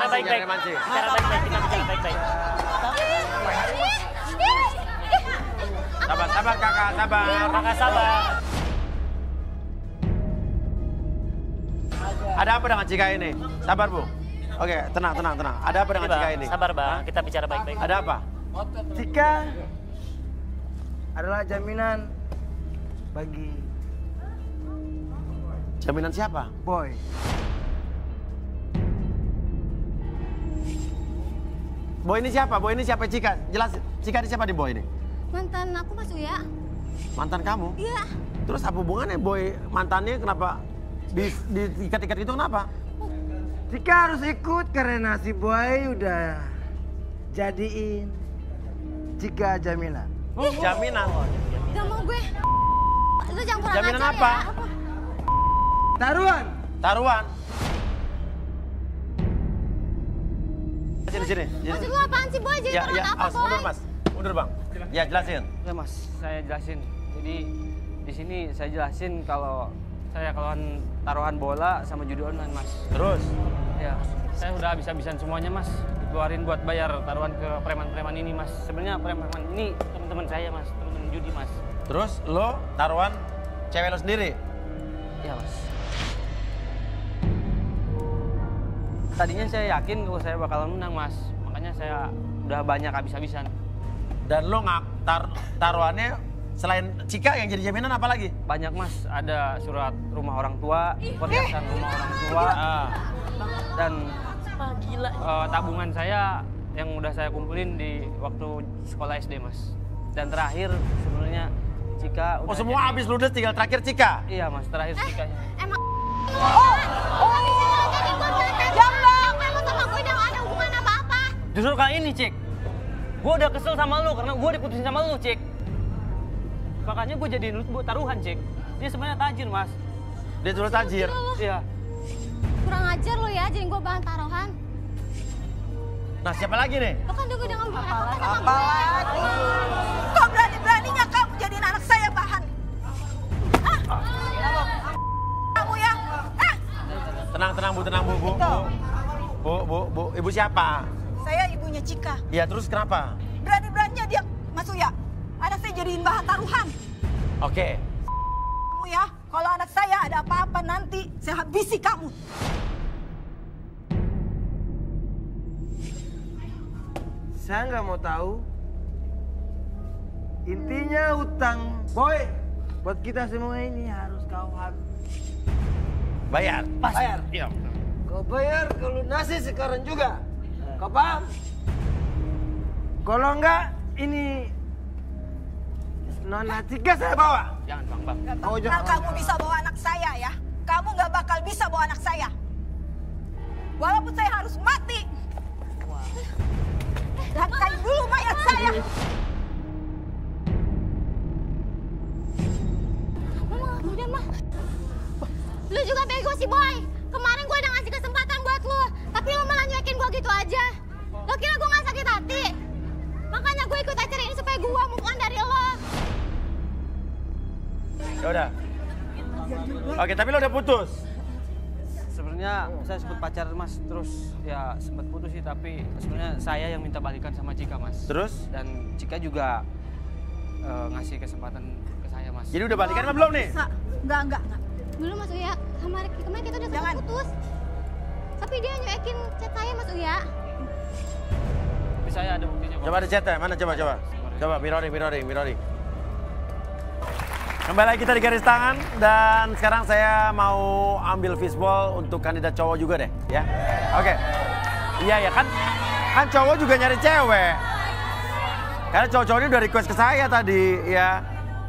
bicara baik-baik. Bicara baik-baik, kita bicara baik-baik. Sabar, sabar kakak, sabar. Kakak sabar. Ada apa dengan Cika ini? Sabar Bu. Oke, tenang. Ada apa dengan Cika ini? Sabar Bang, kita bicara baik-baik. Ada apa? Cika adalah jaminan bagi Jaminan siapa? Boy. Boy ini siapa? Boy ini siapa Cika? Jelas Cika ini siapa di Boy ini? Mantan aku Mas Uya. Mantan kamu? Iya. Terus apa hubungannya Boy mantannya kenapa diikat-ikat itu kenapa? Cika harus ikut karena si Boy udah jadiin Cika jaminan. Jaminan. Gak mau gue. Lu jangan kurang Jaminan ajar apa? ya. Taruhan. Taruhan. Sini. Maksud lu apaan sih Boy? Jadi taruhan apa Boy? Mundur Mas. Mundur Bang. Ya jelasin. Ya Mas, saya jelasin. Jadi di sini saya jelasin kalau saya kawan taruhan bola sama judi online Mas. Terus? Ya, saya udah habis-habisan semuanya Mas. Dikeluarin buat bayar taruhan ke preman-preman ini Mas. Sebenarnya preman-preman ini teman-teman saya Mas, teman-teman judi Mas. Terus lo taruhan cewek lo sendiri? Iya Mas. Tadinya saya yakin kalau saya bakalan menang Mas. Makanya saya udah banyak habis-habisan. Dan lo taruhannya selain Cika yang jadi jaminan apa lagi? Banyak Mas, ada surat rumah orang tua, perhiasan rumah orang tua, dan tabungan saya yang udah saya kumpulin di waktu sekolah SD Mas. Dan terakhir sebenarnya Cika udah semua habis ludes tinggal terakhir Cika? Iya Mas, terakhir Cika. Emang jadi gue belajar jambang. Kamu sama gue udah gak ada hubungan apa-apa. Justru kali ini Cik, gue udah kesel sama lu karena gue diputusin sama lu Cik. Makanya gue jadiin lu buat taruhan Cik. Dia sebenarnya tajir Mas. Dia suruh tajir? Iya. Kurang ajar lu ya, jadi gue bahan taruhan. Nah siapa lagi nih? Lo kan juga udah ngomong apa-apa sama Apa lagi? Kok berani-beraninya kamu jadiin anak saya bahan? Kamu ya? Tenang Bu. Bu, ibu siapa? Saya ibunya Cika. Iya terus kenapa? Berani-beraninya dia, Mas Uya. Anak saya jadiin bahan taruhan. Oke. Kamu ya, kalau anak saya ada apa-apa nanti saya habisi kamu. Saya nggak mau tahu. Intinya utang Boy buat kita semua ini harus kau Bayar? bayar. Iya. Kau bayar kalau nasi sekarang juga. Kau paham? Kalau enggak ini Nona Cika saya bawa. Jangan Bang. Kalau kamu bisa bawa anak saya ya, kamu nggak bakal bisa bawa anak saya. Walaupun saya harus mati. Langkai dulu mayat saya. Mama, udah mah. Lu juga bego sih Boy. Kemarin gue udah ngasih kesempatan buat lu, tapi lu malah nyuekin gue gitu aja. Lo kira gue gak sakit hati? Makanya gue ikut acara ini supaya gue move on dari lo. Ya udah. Oke, tapi lo udah putus. Sebenarnya saya sempat pacaran Mas, terus ya sempat putus sih, tapi sebenarnya saya yang minta balikan sama Cika Mas. Terus? Dan Cika juga ngasih kesempatan ke saya Mas. Jadi udah balikan apa belum nih? Enggak. Dulu Mas Uya, kemarin kita udah sempat putus. Tapi dia nyuekin chat saya Mas Uya. Tapi saya ada buktinya Bang. Coba di chat ya, mana coba. Coba mirroring. Kembali lagi kita di garis tangan dan sekarang saya mau ambil fishball untuk kandidat cowok juga deh, ya. Oke. Iya kan cowok juga nyari cewek. Karena cowok-cowok ini udah request ke saya tadi, ya.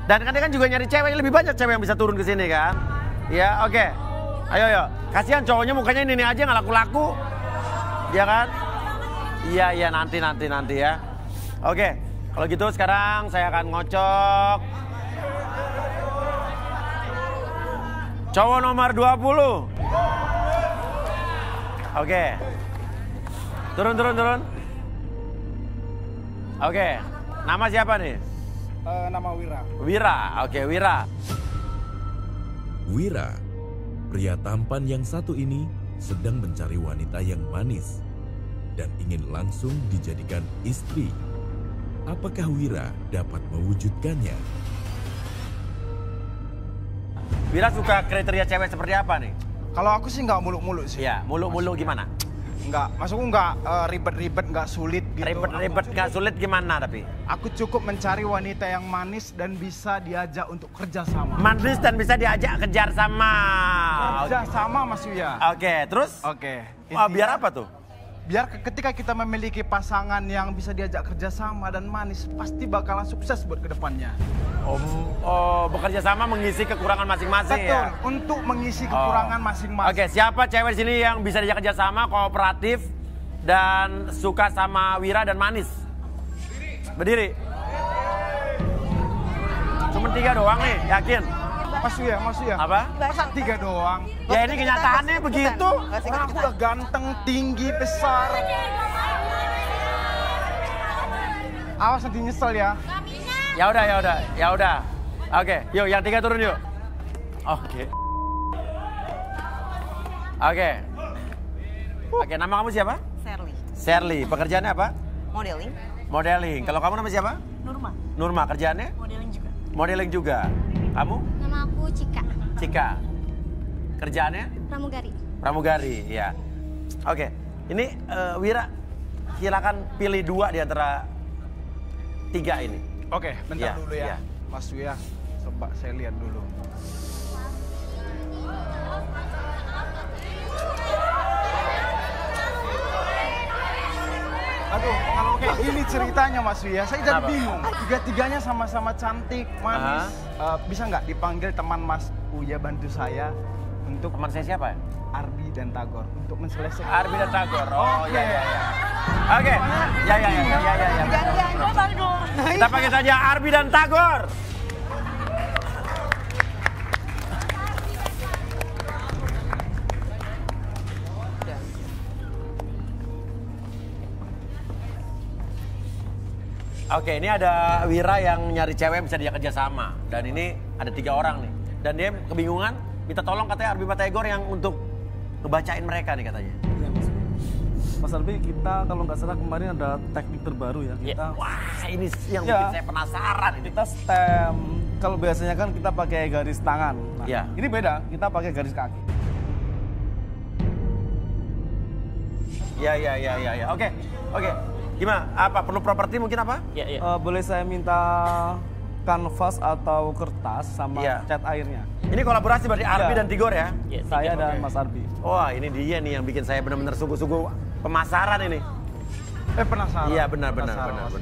Dan kan dia kan juga nyari cewek, lebih banyak cewek yang bisa turun ke sini kan. Ya, oke. Ayo. Kasihan cowoknya mukanya ini aja nggak laku-laku. Ya kan? Iya, nanti ya. Oke. Kalau gitu sekarang saya akan ngocok cowok nomor 20. Oke. Turun. Oke. Nama siapa nih? Nama Wira. Wira. Oke, Wira. Wira, pria tampan yang satu ini sedang mencari wanita yang manis dan ingin langsung dijadikan istri. Apakah Wira dapat mewujudkannya? Wira suka kriteria cewek seperti apa nih? Kalau aku sih nggak muluk-muluk sih. Iya, muluk-muluk gimana? Nggak, maksudku nggak ribet-ribet, nggak sulit gitu. Ribet-ribet gak sulit gimana tapi? Aku cukup mencari wanita yang manis dan bisa diajak untuk kerja sama. Manis dan bisa diajak kerja sama. Kerja sama Mas Uya. Oke, terus? Oke. Biar apa tuh? Biar ketika kita memiliki pasangan yang bisa diajak kerja sama dan manis, pasti bakalan sukses buat kedepannya. Oh, bekerja sama mengisi kekurangan masing-masing Betul, ya? untuk mengisi kekurangan masing-masing. Oke, siapa cewek di sini yang bisa diajak kerja sama, kooperatif, dan suka sama Wira dan manis? Berdiri. Cuma 3 doang nih, yakin? Mas Uya. Apa? Masa 3 doang? Ya ini kenyataannya begitu. Orang aku udah ganteng, tinggi, besar. Awas nanti nyesel ya. Ya udah. Oke, yuk yang 3 turun yuk. Oke, nama kamu siapa? Sherly. Pekerjaannya apa? Modeling. Kalau kamu nama siapa? Nurma. Kerjaannya? Modeling juga. Kamu? Nama aku Cika. Kerjaannya? Pramugari, ya. Oke, ini Wira, silakan pilih 2 di antara 3 ini. Oke, bentar Ya, dulu ya. ya. Mas Uya, coba saya lihat dulu. Aduh, kalau kayak gini ceritanya Mas Uya, saya jadi Kenapa? bingung. 3-tiganya sama-sama cantik, manis. Bisa nggak dipanggil teman Mas Uya bantu saya untuk Teman saya siapa? Arbi dan Tagor untuk menselesaikan. Arbi dan Tagor. Oke. Oke. Ya. Kita panggil saja Arbi dan Tagor. Oke, ini ada Wira yang nyari cewek yang bisa dia kerja sama. Dan ini ada 3 orang nih. Dan dia kebingungan, minta tolong katanya Arbi sama Tagor yang untuk ngebacain mereka nih katanya. Iya, Mas Arbi, kita kalau nggak salah kemarin ada teknik terbaru ya. Kita, Wah, ini yang bikin saya penasaran ini. kita stem, kalau biasanya kan kita pakai garis tangan. Nah, Ya. ini beda, kita pakai garis kaki. Ya. Oke. Gimana? Apa perlu properti mungkin apa? Ya. Boleh saya minta kanvas atau kertas sama Iya. cat airnya? Ini kolaborasi berarti Arbi Iya. dan Tigor ya? Ya, Saya tiga. dan Mas Arbi. Wah, ini dia nih yang bikin saya benar-benar sungguh-sungguh pemasaran ini. Penasaran. Iya, benar. Penasaran, Mas.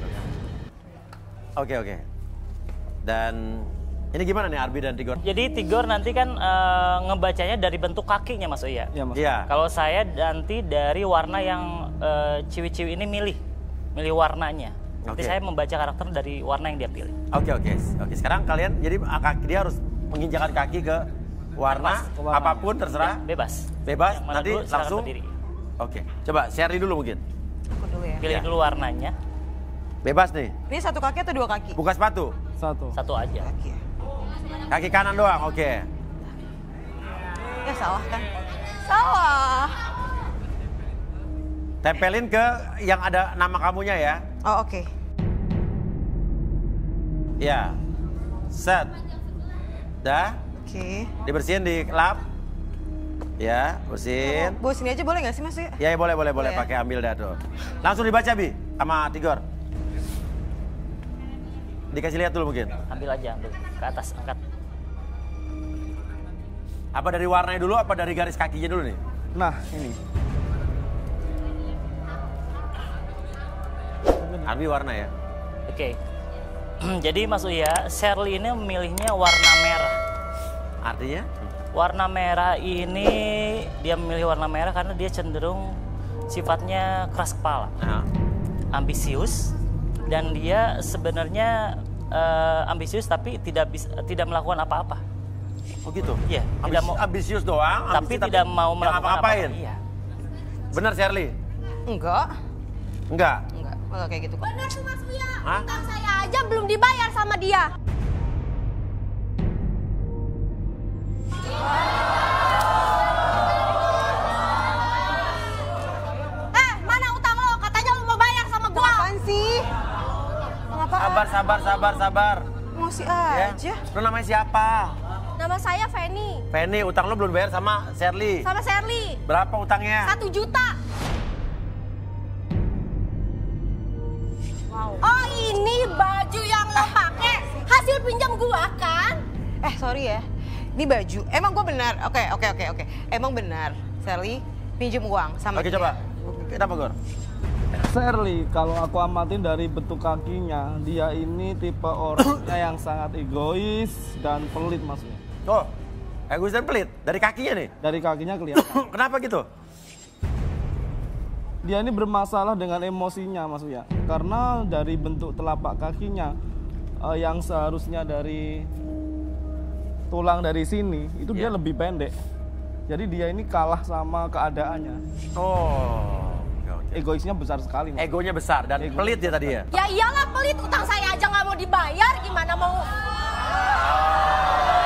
Oke. Dan ini gimana nih Arbi dan Tigor? Jadi Tigor nanti kan ngebacanya dari bentuk kakinya Mas Uya. Iya, Mas. Iya. Kalau saya nanti dari warna yang ciwi-ciwi ini milih warnanya. Nanti Oke. saya membaca karakter dari warna yang dia pilih. Oke. Sekarang kalian jadi kaki dia harus menginjakan kaki ke warna Ke warna. apapun terserah. Bebas. Bebas. Yang mana Nanti dulu, silakan langsung. berdiri. Oke. Coba Sherly dulu mungkin. Aku dulu ya. Pilih Iya. dulu warnanya. Bebas nih. Ini 1 kaki atau 2 kaki? Buka sepatu. Satu aja. Kaki ya. Kaki kanan doang. Oke. Ya salah kan? Salah. Tempelin ke yang ada nama kamunya ya. Oh oke. Ya. Set. Dah. Oke. Dibersihin di lap. Ya, bersihin. Bawa sini aja boleh nggak sih Mas ya? Ya, boleh. Boleh ya? Pakai ambil dah tuh. Langsung dibaca Bi sama Tigor. Dikasih lihat dulu mungkin. Ambil aja, ambil. Ke atas, angkat. Apa dari warnanya dulu, apa dari garis kakinya dulu nih? Nah, ini. Arbi warna ya. Oke. Jadi Mas Uya, Sherly ini memilihnya warna merah. Artinya? Warna merah ini, dia memilih warna merah karena dia cenderung sifatnya keras kepala. Nah. Ambisius, dan dia sebenarnya ambisius tapi tidak melakukan apa-apa. Oh gitu? Iya, tidak mau, Ambisius doang. tapi ambisius, tidak mau melakukan ngapa-ngapain. apa-apa. Iya. Bener Sherly? Enggak. Enggak. Enggak kayak gitu kok. Bener tuh Mas Uya, Hah? utang saya aja belum dibayar sama dia. Mana utang lo? Sabar. Emosi Ya. aja. Lu namanya siapa? Nama saya Feni. Penny, utang lu belum bayar sama Sherly. Sama Sherly. Berapa utangnya? 1 juta. Wow. Oh, ini baju yang lo pakai hasil pinjam gua kan? Sorry ya. Ini baju. Emang gue benar. Oke. Emang benar. Sherly pinjam uang sama Oke, dia. coba. Kenapa, Gor? Sherly, kalau aku amatin dari bentuk kakinya, dia ini tipe orangnya yang sangat egois dan pelit maksudnya. Oh, egois dan pelit. Dari kakinya nih? Dari kakinya kelihatan. Kenapa gitu? Dia ini bermasalah dengan emosinya maksudnya. Karena dari bentuk telapak kakinya yang seharusnya dari tulang dari sini, itu dia lebih pendek. Jadi dia ini kalah sama keadaannya. Oh. Egoisnya besar sekali. Mas. Egonya besar dan pelit dia tadi ya? Ya iyalah pelit, utang saya aja nggak mau dibayar, gimana mau?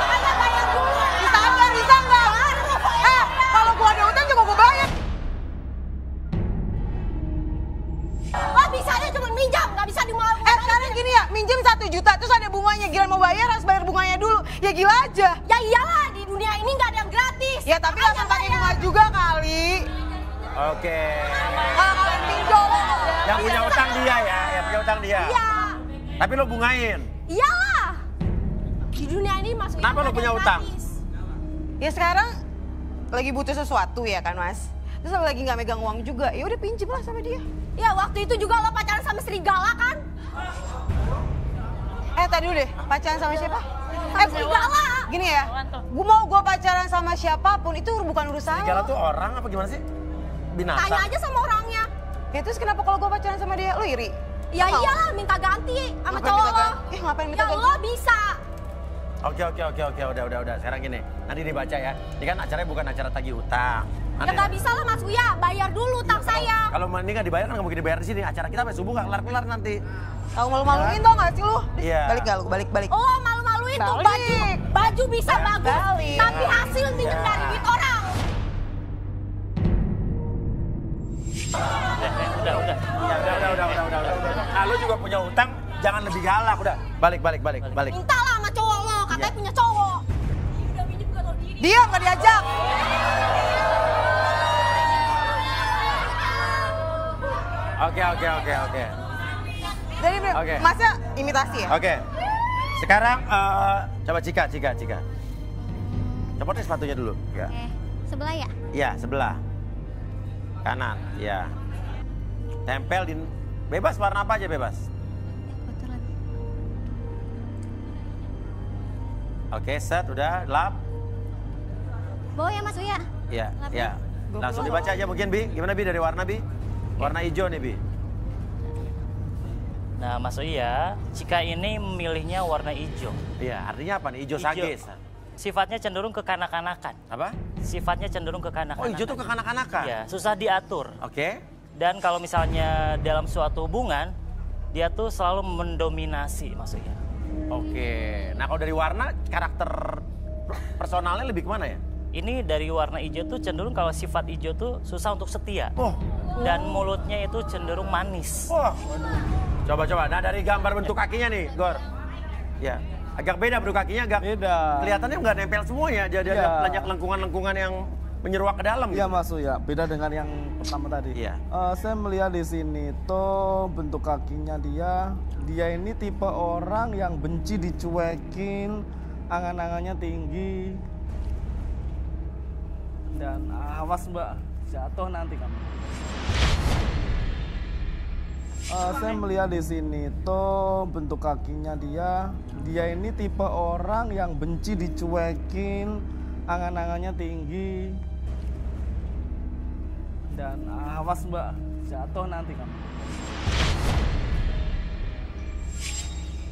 Makanya bayar dulu. Bisa nggak? Kalau gua ada utang juga gua bayar. Oh bisanya cuma minjam, nggak bisa dimau. Sekarang gini ya, minjem 1 juta terus ada bunganya. Gila mau bayar harus bayar bunganya dulu. Ya gila aja. Ya iyalah, di dunia ini nggak ada yang gratis. Ya tapi nggak akan pakai bunga juga kali. Oke. Kalau pinjol. Yang punya utang dia ya? Yang punya utang dia? Iya. Tapi lo bungain? Iyalah. Di dunia ini masuk. Kenapa lo punya utang? Ya sekarang lagi butuh sesuatu ya kan Mas. Terus lagi nggak megang uang juga. Ya udah pinjem lah sama dia. Ya waktu itu juga lo pacaran sama serigala kan? Tadi dulu deh, pacaran sama siapa? Serigala. Gini ya, gue pacaran sama siapapun itu bukan urusan Serigala lo. tuh orang apa gimana sih? Binatang? Tanya aja sama orangnya. Ya terus kenapa kalau gue pacaran sama dia, lo iri? Ya iyalah, minta ganti sama Ngapain cowok minta lo. ganti? Ngapain minta Ya ganti? lo bisa. Oke, udah. Sekarang gini, nanti dibaca ya. Ini kan acaranya bukan acara tagih utang. Ya nggak bisa lah Mas Uya, bayar dulu utang saya. Kalau ini nggak dibayar kan nggak mungkin dibayar di sini. Acara kita sampai subuh nggak kelar nanti. Tahu malu-maluin tau gak sih lu? Iya. Balik gak lu? Balik. Oh malu-maluin tuh Balik. baju bisa bagus, Balik. tapi hasil minjem dari duit orang. Udah. Nah, lu juga punya utang, jangan lebih galak udah. Balik. Minta lah sama cowok lo, katanya punya cowok. Dia nggak diajak. Oke. Jadi Oke. Masnya imitasi ya? Oke. Sekarang coba Cika. Copotin sepatunya dulu. Ya. Sebelah ya? Iya, sebelah. Kanan, ya. Tempel di bebas warna apa aja bebas. Oke, set udah lap. Bawa ya Mas Uya? Iya. Langsung dibaca aja mungkin Bi. Gimana Bi dari warna Bi? Warna hijau nih Bi. Nah, Mas Uya, Cika ini memilihnya warna hijau. Iya, artinya apa nih? Hijau sage. Sifatnya cenderung kekanak-kanakan. Apa? Sifatnya cenderung kekanak-kanakan. Oh, hijau tuh kekanak-kanakan. Iya, susah diatur. Oke. Dan kalau misalnya dalam suatu hubungan, dia tuh selalu mendominasi, Mas Uya. Oke. Nah, kalau dari warna, karakter personalnya lebih kemana ya? Ini dari warna hijau tuh cenderung kalau sifat hijau tuh susah untuk setia. Oh. Dan mulutnya itu cenderung manis. Oh. Coba. Nah, dari gambar bentuk kakinya nih, Gor. Ya, agak beda bentuk kakinya, agak Beda. Kelihatannya nggak nempel semuanya. Jadi Iya. ada banyak lengkungan-lengkungan yang menyeruak ke dalam. Iya gitu. Mas Uya, beda dengan yang pertama tadi. Iya. Saya melihat di sini tuh bentuk kakinya dia ini tipe orang yang benci dicuekin, angan-angannya tinggi. Dan awas Mbak, jatuh nanti kamu. Saya melihat di sini tuh bentuk kakinya dia ini tipe orang yang benci dicuekin, angan-angannya tinggi. Dan awas Mbak, jatuh nanti kamu.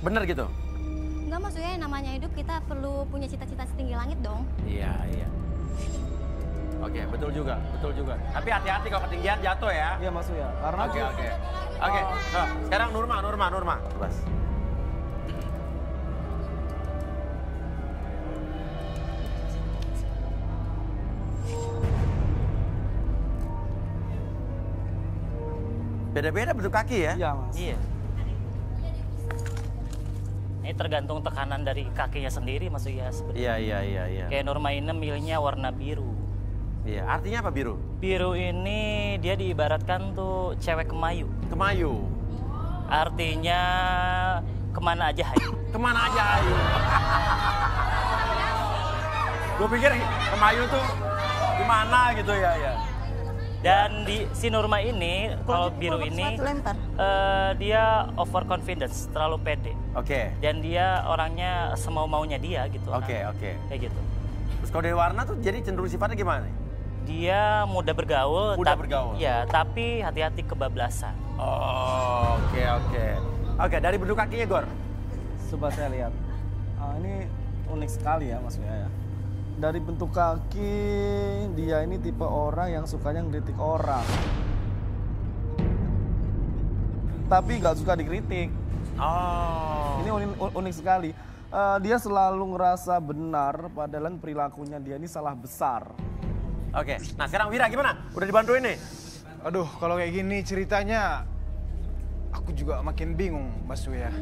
Bener gitu? Enggak Mas Uya, namanya hidup kita perlu punya cita-cita setinggi langit dong. Iya. Oke, betul juga. Tapi hati-hati kalau ketinggian jatuh ya. Iya Mas Uya, karena Oke. Nah, sekarang Nurma. Bebas. Beda-beda bentuk kaki ya? Iya Mas. Iya. Ini tergantung tekanan dari kakinya sendiri Mas Uya sebenarnya. Iya. Kayak Nurmainem milihnya warna biru. Iya, artinya apa biru? Biru ini dia diibaratkan tuh cewek kemayu. Kemayu. Artinya kemana aja hayu. Kemana aja hayu. Gue pikir kemayu tuh gimana gitu ya. Dan di si Nurma ini, kalau biru ini, dia overconfidence, terlalu pede. Oke. Dan dia orangnya semau-maunya dia gitu. Oke. Kayak gitu. Terus kalau dari warna tuh jadi cenderung sifatnya gimana nih? Dia mudah bergaul. Bergaul. Ya, tapi hati-hati kebablasan. Oh, oke. Dari bentuk kakinya, Gor? Coba saya lihat. Ini unik sekali ya Mas Uya ya. Dari bentuk kaki, dia ini tipe orang yang sukanya ngeritik orang. Tapi nggak suka dikritik. Oh. Ini unik sekali. Dia selalu ngerasa benar, padahal perilakunya dia ini salah besar. Oke, nah sekarang Wira gimana? Udah dibantuin nih? Aduh, kalau kayak gini ceritanya, aku juga makin bingung, Mas Uya.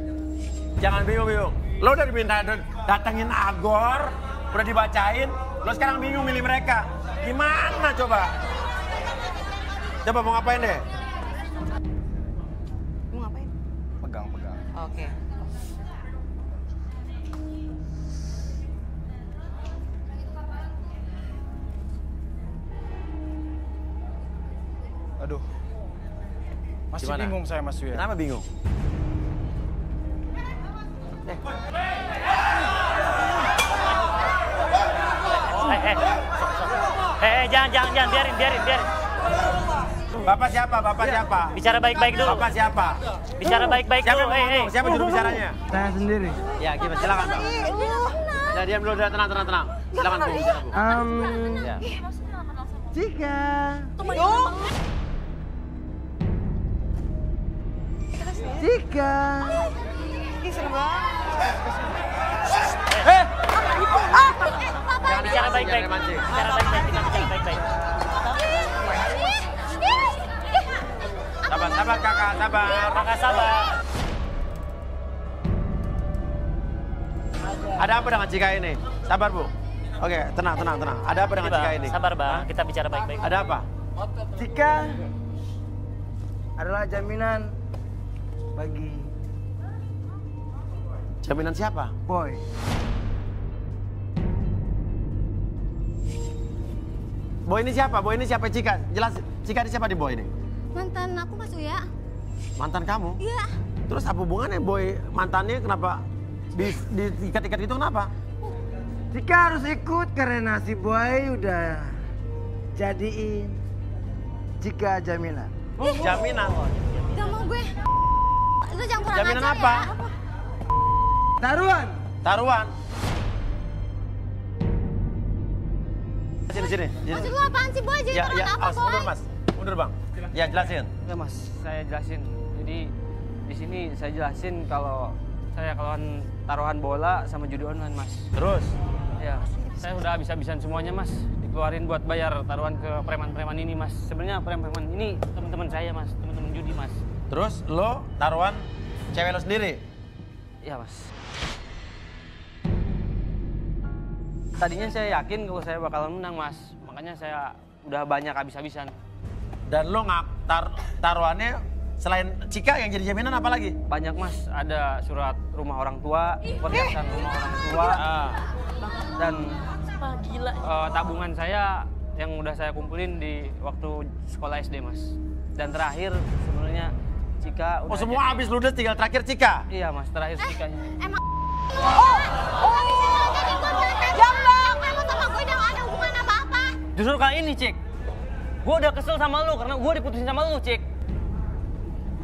Jangan bingung. Lo udah diminta datengin Agor, udah dibacain, lo sekarang bingung milih mereka. Gimana coba? Coba mau ngapain deh? Mau ngapain? Pegang. Oke. Aduh, masih Gimana? bingung saya Mas Uya. Kenapa bingung? Jangan, biarin. Bapak siapa? Bicara baik-baik dulu. Bapak siapa? Bicara baik-baik Siapa dulu. yang mau ngomong? Siapa juru bicaranya? Saya sendiri. Ya, gimana? Silakan, Pak. Ya, diam dulu, tenang. Silakan, Bu. Ya. Cika. Cika. Jangan bicara baik-baik. Kita bicara baik-baik. Sabar, Kakak, sabar. Kakak sabar. Ada apa dengan Cika ini? Sabar, Bu. Oke, tenang. Ada apa dengan Cika ini? Sabar, Bang. Kita bicara baik-baik. Ada apa? Cika adalah jaminan bagi Jaminan siapa? Boy. Boy ini siapa? Cika? Jelas, Cika ini siapa di Boy ini? Mantan aku Mas Uya. Mantan kamu? Iya. Terus apa hubungannya Boy mantannya kenapa diikat-ikat itu kenapa? Cika harus ikut karena si Boy udah jadiin Cika jaminan. Jaminan? Gak mau gue. Lu jangan kurang Jaminan ajar apa? ya. Taruhan? Sini. Maksud lu apaan sih Boy? Jadi taruhan apa Boy? Mundur Mas. Mundur Bang. Ya jelasin. Ya Mas, saya jelasin. Jadi di sini saya jelasin kalau saya kawan taruhan bola sama judi online Mas. Terus? Ya, saya udah habis-habisan semuanya Mas. Dikeluarin buat bayar taruhan ke preman-preman ini Mas. Sebenarnya preman-preman ini teman-teman saya Mas, teman-teman judi Mas. Terus lo taruhan cewek lo sendiri? Iya Mas. Tadinya saya yakin kalau saya bakalan menang Mas. Makanya saya udah banyak habis-habisan. Dan lo taruhannya selain Cika yang jadi jaminan apa lagi? Banyak Mas, ada surat rumah orang tua, perhiasan rumah orang tua, dan tabungan saya yang udah saya kumpulin di waktu sekolah SD Mas. Dan terakhir sebenarnya Cika udah... Oh semua habis ludes tinggal terakhir Cika? Iya Mas, terakhir Cikanya. Emang Justru kali ini, Cik. Gue udah kesel sama lu karena gue diputusin sama lu, Cik.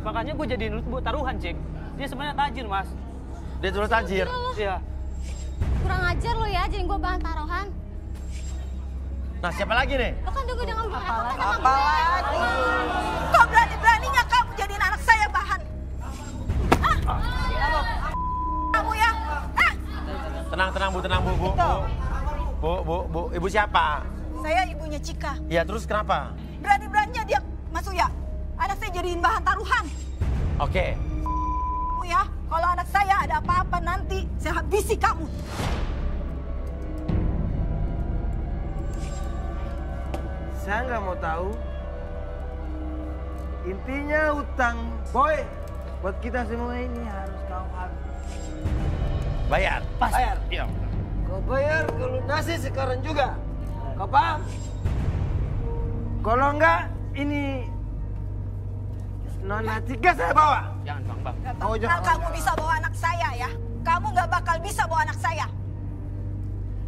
Makanya gue jadiin lu buat taruhan, Cik. Dia sebenarnya tajir, Mas. Dia sudah tajir? Iya. Kurang ajar lo ya, jadiin gue bahan taruhan. Nah, siapa lagi nih? Lo kan juga dengan Apa lagi? Kok berani-beraninya kamu jadiin anak saya bahan? Kamu ya? Tenang, Bu. Bu, ibu siapa? Saya ibunya Cika. Iya, terus kenapa? Berani-beraninya dia, Mas Uya. Anak saya jadiin bahan taruhan. Oke. Kamu ya, Kalau anak saya ada apa-apa nanti, saya habisi kamu. Saya nggak mau tahu. Intinya utang boy buat kita semua ini harus kau habis. Bayar. Pas. Bayar. Iya. Kau bayar kalau nasi sekarang juga. Kau paham? Kalau enggak, ini Nona Tika saya bawa. Jangan bang. Gak bakal kamu bisa bawa anak saya ya. Kamu gak bakal bisa bawa anak saya.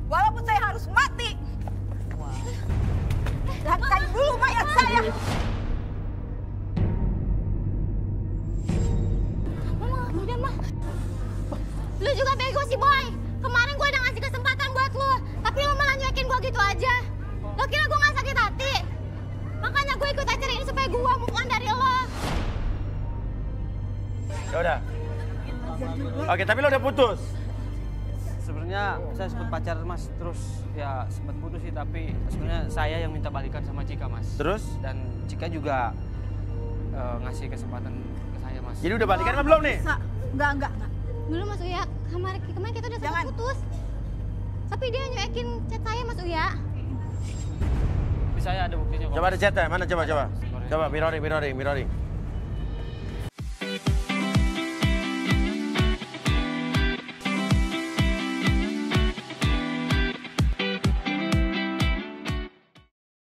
Walaupun saya harus mati. Langkai dulu mayat saya. Udah mah. Lu juga bego sih boy. Kemarin gue udah ngasih kesempatan buat lu, tapi lu malah nyuekin gue gitu aja. Lo kira gue gak sakit hati? Makanya gue ikut acara ini supaya gue move on dari lo. Ya udah. Oke, tapi lo udah putus. Sebenarnya saya sempat pacaran mas, terus ya sempat putus sih, tapi sebenarnya saya yang minta balikan sama Cika mas. Terus? Dan Cika juga ngasih kesempatan ke saya mas. Jadi udah balikan apa belum nih? Enggak. Belum Mas Uya, kemarin kita udah sempat putus. Tapi dia nyuekin chat saya Mas Uya. Tapi saya ada buktinya kok. Coba ada chatnya, mana coba. Coba mirroring.